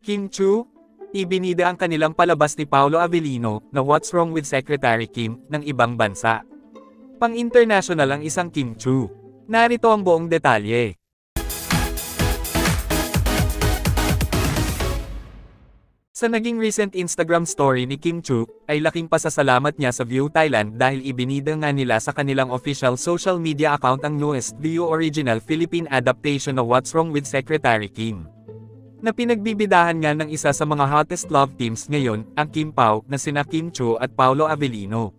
Kim Chu? Ibinida ang kanilang palabas ni Paolo Avellino, na What's Wrong with Secretary Kim, ng ibang bansa. Pang-international ang isang Kim Chu. Narito ang buong detalye. Sa naging recent Instagram story ni Kim Chu, ay laking pasasalamat niya sa View Thailand dahil ibinida nga nila sa kanilang official social media account ang newest View original Philippine adaptation of What's Wrong with Secretary Kim, na pinagbibidahan nga ng isa sa mga hottest love teams ngayon, ang Kim Pao, na sina Kim Chu at Paolo Avellino.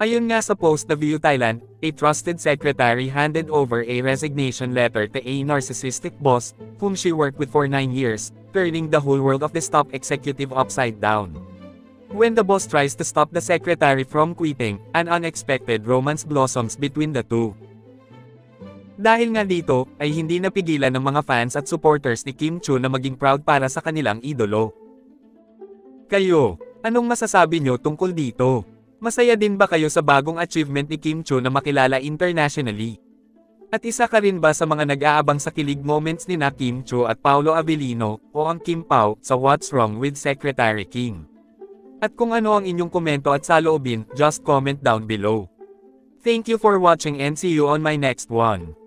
Ayon nga sa post na View Thailand, a trusted secretary handed over a resignation letter to a narcissistic boss, whom she worked with for 9 years, turning the whole world of the top executive upside down. When the boss tries to stop the secretary from quitting, an unexpected romance blossoms between the two. Dahil nga dito, ay hindi napigilan ng mga fans at supporters ni Kim Chu na maging proud para sa kanilang idolo. Kayo, anong masasabi nyo tungkol dito? Masaya din ba kayo sa bagong achievement ni Kim Chu na makilala internationally? At isa ka rin ba sa mga nag-aabang sa kilig moments ni na Kim Chu at Paolo Avellino, o ang Kim Pao, sa What's Wrong with Secretary Kim? At kung ano ang inyong komento at saloobin, just comment down below. Thank you for watching and see you on my next one.